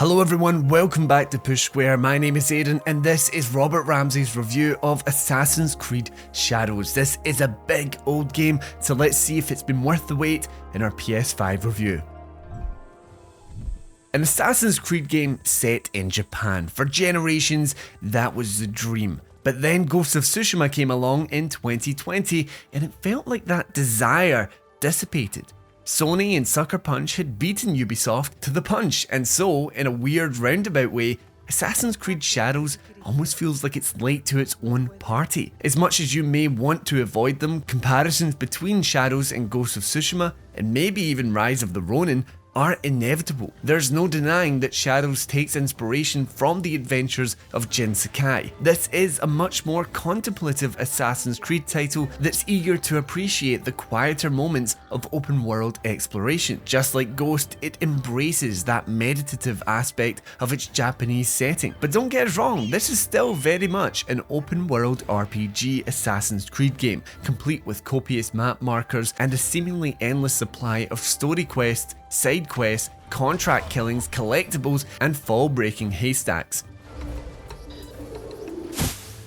Hello everyone, welcome back to Push Square. My name is Aidan and this is Robert Ramsey's review of Assassin's Creed Shadows. This is a big old game, so let's see if it's been worth the wait in our PS5 review. An Assassin's Creed game set in Japan. For generations, that was the dream. But then Ghost of Tsushima came along in 2020 and it felt like that desire dissipated. Sony and Sucker Punch had beaten Ubisoft to the punch, and so, in a weird roundabout way, Assassin's Creed Shadows almost feels like it's late to its own party. As much as you may want to avoid them, comparisons between Shadows and Ghost of Tsushima, and maybe even Rise of the Ronin, are inevitable. There's no denying that Shadows takes inspiration from the adventures of Jin Sakai. This is a much more contemplative Assassin's Creed title that's eager to appreciate the quieter moments of open world exploration. Just like Ghost, it embraces that meditative aspect of its Japanese setting. But don't get us wrong, this is still very much an open world RPG Assassin's Creed game, complete with copious map markers and a seemingly endless supply of story quests, side quests, contract killings, collectibles, and fall-breaking haystacks.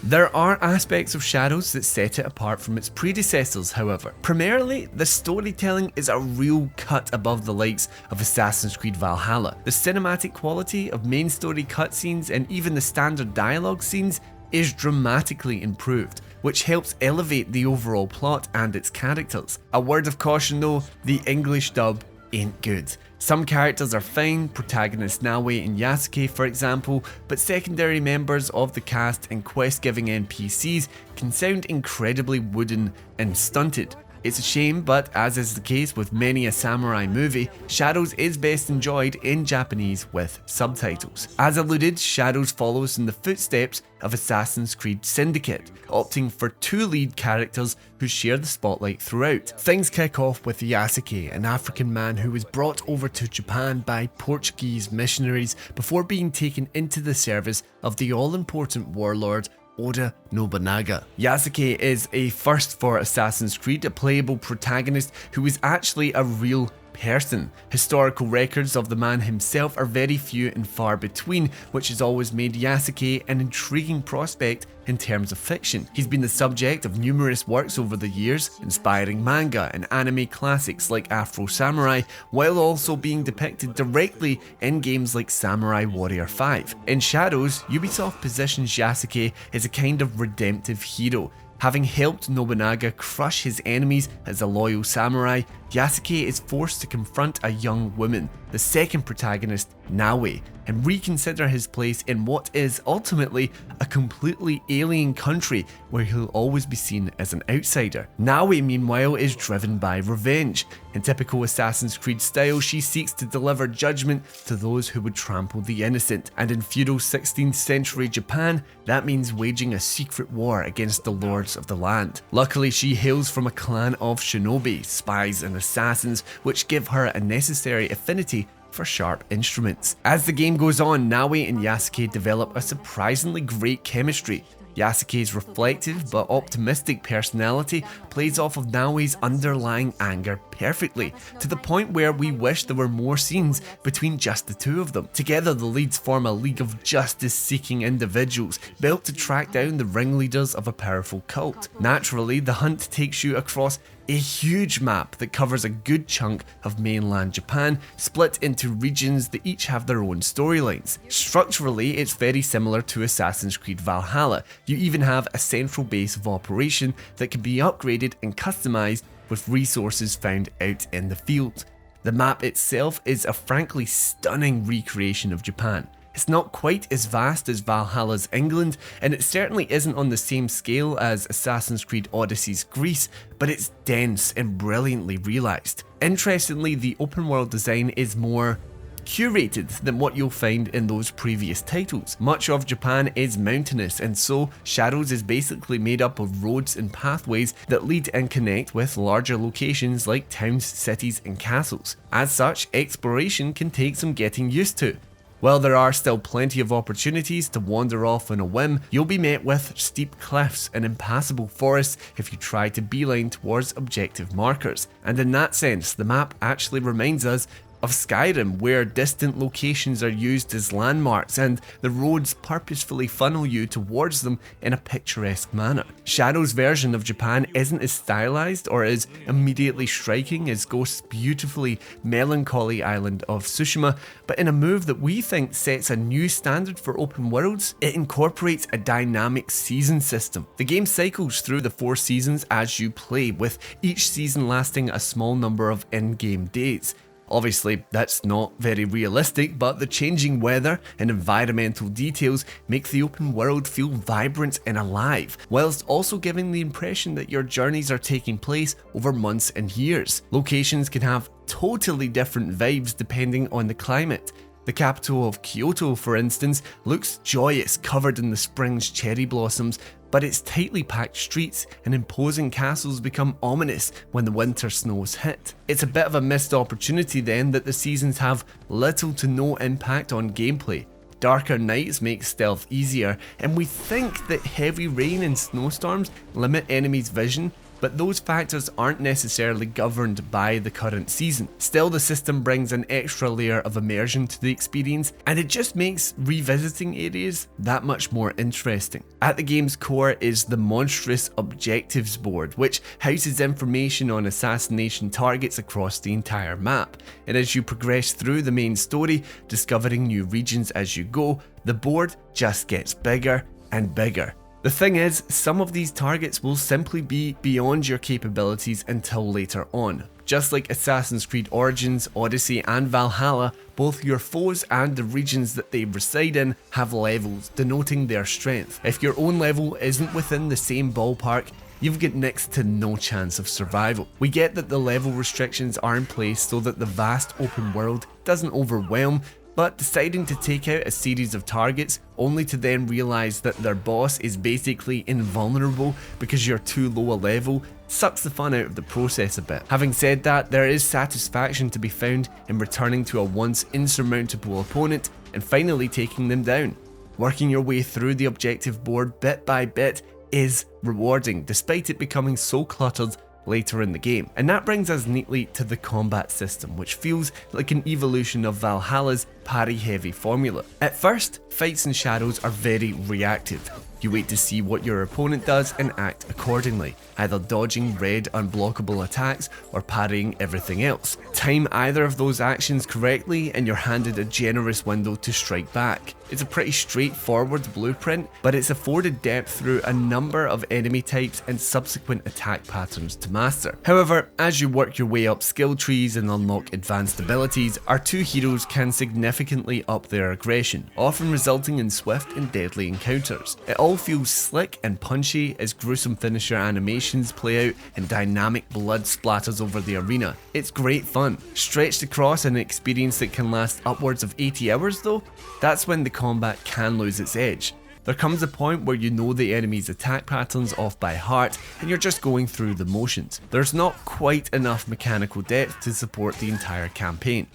There are aspects of Shadows that set it apart from its predecessors, however. Primarily, the storytelling is a real cut above the likes of Assassin's Creed Valhalla. The cinematic quality of main story cutscenes and even the standard dialogue scenes is dramatically improved, which helps elevate the overall plot and its characters. A word of caution though, the English dub ain't good. Some characters are fine, protagonist Nawe and Yasuke for example, but secondary members of the cast and quest-giving NPCs can sound incredibly wooden and stunted. It's a shame, but as is the case with many a samurai movie, Shadows is best enjoyed in Japanese with subtitles. As alluded, Shadows follows in the footsteps of Assassin's Creed Syndicate, opting for two lead characters who share the spotlight throughout. Things kick off with Yasuke, an African man who was brought over to Japan by Portuguese missionaries before being taken into the service of the all-important warlord Oda Nobunaga. Yasuke is a first for Assassin's Creed, a playable protagonist who is actually a real person. Historical records of the man himself are very few and far between, which has always made Yasuke an intriguing prospect in terms of fiction. He's been the subject of numerous works over the years, inspiring manga and anime classics like Afro Samurai, while also being depicted directly in games like Samurai Warrior 5. In Shadows, Ubisoft positions Yasuke as a kind of redemptive hero. Having helped Nobunaga crush his enemies as a loyal samurai, Yasuke is forced to confront a young woman, the second protagonist, Nawe, and reconsider his place in what is ultimately a completely alien country where he'll always be seen as an outsider. Nawe, meanwhile, is driven by revenge. In typical Assassin's Creed style, she seeks to deliver judgment to those who would trample the innocent, and in feudal 16th century Japan, that means waging a secret war against the lords of the land. Luckily, she hails from a clan of shinobi, spies and assassins, which give her a necessary affinity for sharp instruments. As the game goes on, Nawe and Yasuke develop a surprisingly great chemistry. Yasuke's reflective but optimistic personality plays off of Nawe's underlying anger perfectly, to the point where we wish there were more scenes between just the two of them. Together, the leads form a league of justice-seeking individuals built to track down the ringleaders of a powerful cult. Naturally, the hunt takes you across a huge map that covers a good chunk of mainland Japan, split into regions that each have their own storylines. Structurally, it's very similar to Assassin's Creed Valhalla. You even have a central base of operation that can be upgraded and customized with resources found out in the field. The map itself is a frankly stunning recreation of Japan. It's not quite as vast as Valhalla's England, and it certainly isn't on the same scale as Assassin's Creed Odyssey's Greece, but it's dense and brilliantly realised. Interestingly, the open world design is more curated than what you'll find in those previous titles. Much of Japan is mountainous, and so Shadows is basically made up of roads and pathways that lead and connect with larger locations like towns, cities and castles. As such, exploration can take some getting used to. While there are still plenty of opportunities to wander off on a whim, you'll be met with steep cliffs and impassable forests if you try to beeline towards objective markers. And in that sense, the map actually reminds us of Skyrim, where distant locations are used as landmarks and the roads purposefully funnel you towards them in a picturesque manner. Shadow's version of Japan isn't as stylized or as immediately striking as Ghost's beautifully melancholy island of Tsushima, but in a move that we think sets a new standard for open worlds, it incorporates a dynamic season system. The game cycles through the 4 seasons as you play, with each season lasting a small number of in-game days. Obviously, that's not very realistic, but the changing weather and environmental details make the open world feel vibrant and alive, whilst also giving the impression that your journeys are taking place over months and years. Locations can have totally different vibes depending on the climate. The capital of Kyoto, for instance, looks joyous, covered in the spring's cherry blossoms, but its tightly packed streets and imposing castles become ominous when the winter snows hit. It's a bit of a missed opportunity then that the seasons have little to no impact on gameplay. Darker nights make stealth easier, and we think that heavy rain and snowstorms limit enemies' vision, but those factors aren't necessarily governed by the current season. Still, the system brings an extra layer of immersion to the experience, and it just makes revisiting areas that much more interesting. At the game's core is the monstrous objectives board, which houses information on assassination targets across the entire map. And as you progress through the main story, discovering new regions as you go, the board just gets bigger and bigger. The thing is, some of these targets will simply be beyond your capabilities until later on. Just like Assassin's Creed Origins, Odyssey and Valhalla, both your foes and the regions that they reside in have levels, denoting their strength. If your own level isn't within the same ballpark, you've got next to no chance of survival. We get that the level restrictions are in place so that the vast open world doesn't overwhelm, but deciding to take out a series of targets only to then realise that their boss is basically invulnerable because you're too low a level sucks the fun out of the process a bit. Having said that, there is satisfaction to be found in returning to a once insurmountable opponent and finally taking them down. Working your way through the objective board bit by bit is rewarding, despite it becoming so cluttered later in the game. And that brings us neatly to the combat system, which feels like an evolution of Valhalla's parry-heavy formula. At first, fights in Shadows are very reactive. You wait to see what your opponent does and act accordingly, either dodging red unblockable attacks or parrying everything else. Time either of those actions correctly and you're handed a generous window to strike back. It's a pretty straightforward blueprint, but it's afforded depth through a number of enemy types and subsequent attack patterns to master. However, as you work your way up skill trees and unlock advanced abilities, our two heroes can significantly up their aggression, often resulting in swift and deadly encounters. It all feels slick and punchy as gruesome finisher animations play out and dynamic blood splatters over the arena. It's great fun. Stretched across an experience that can last upwards of 80 hours though, that's when the combat can lose its edge. There comes a point where you know the enemy's attack patterns off by heart and you're just going through the motions. There's not quite enough mechanical depth to support the entire campaign.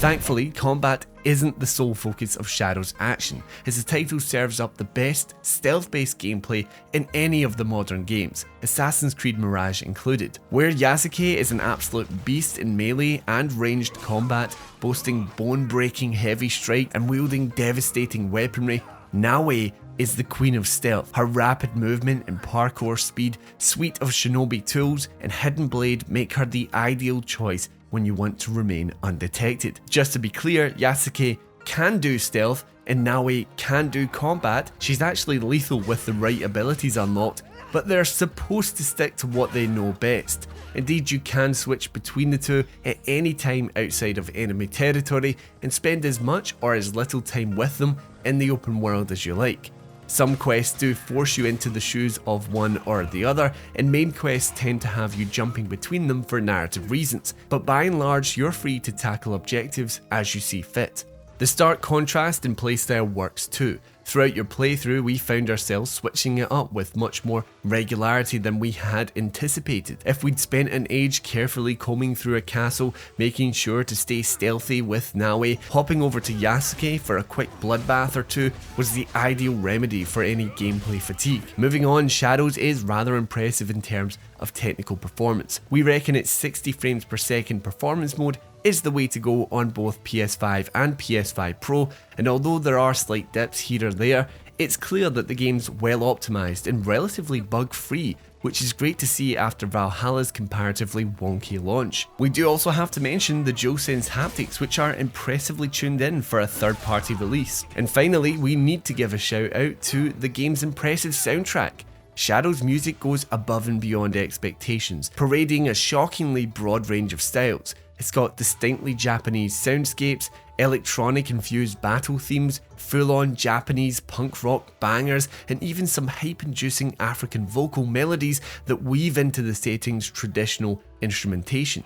Thankfully, combat isn't the sole focus of Shadow's action, as the title serves up the best stealth-based gameplay in any of the modern games, Assassin's Creed Mirage included, where Yasuke is an absolute beast in melee and ranged combat, boasting bone-breaking heavy strike and wielding devastating weaponry. Naoe is the queen of stealth. Her rapid movement and parkour speed, suite of shinobi tools and hidden blade make her the ideal choice when you want to remain undetected. Just to be clear, Yasuke can do stealth and Naoe can do combat. She's actually lethal with the right abilities unlocked, but they're supposed to stick to what they know best. Indeed, you can switch between the two at any time outside of enemy territory and spend as much or as little time with them in the open world as you like. Some quests do force you into the shoes of one or the other, and main quests tend to have you jumping between them for narrative reasons, but by and large you're free to tackle objectives as you see fit. The The stark contrast in playstyle works too. Throughout your playthrough, we found ourselves switching it up with much more regularity than we had anticipated. If we'd spent an age carefully combing through a castle, making sure to stay stealthy with Naue, hopping over to Yasuke for a quick bloodbath or two was the ideal remedy for any gameplay fatigue. Moving on, Shadows is rather impressive in terms of technical performance. We reckon its 60 frames per second performance mode is the way to go on both PS5 and PS5 Pro, and although there are slight dips here or there, it's clear that the game's well optimised and relatively bug-free, which is great to see after Valhalla's comparatively wonky launch. We do also have to mention the DualSense haptics, which are impressively tuned in for a third-party release. And finally, we need to give a shout out to the game's impressive soundtrack. Shadow's music goes above and beyond expectations, parading a shockingly broad range of styles. It's got distinctly Japanese soundscapes, electronic-infused battle themes, full-on Japanese punk rock bangers, and even some hype-inducing African vocal melodies that weave into the setting's traditional instrumentation.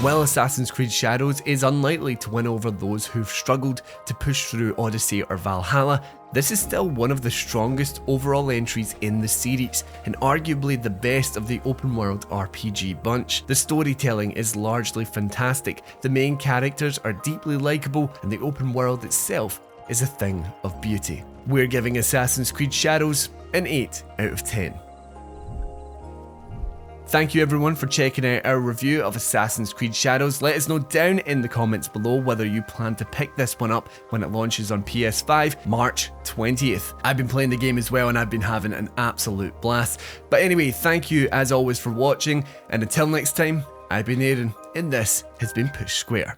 While Assassin's Creed Shadows is unlikely to win over those who've struggled to push through Odyssey or Valhalla, this is still one of the strongest overall entries in the series, and arguably the best of the open world RPG bunch. The storytelling is largely fantastic, the main characters are deeply likeable, and the open world itself is a thing of beauty. We're giving Assassin's Creed Shadows an 8 out of 10. Thank you everyone for checking out our review of Assassin's Creed Shadows. Let us know down in the comments below whether you plan to pick this one up when it launches on PS5 March 20th. I've been playing the game as well and I've been having an absolute blast. But anyway, thank you as always for watching, and until next time, I've been Aaron and this has been Push Square.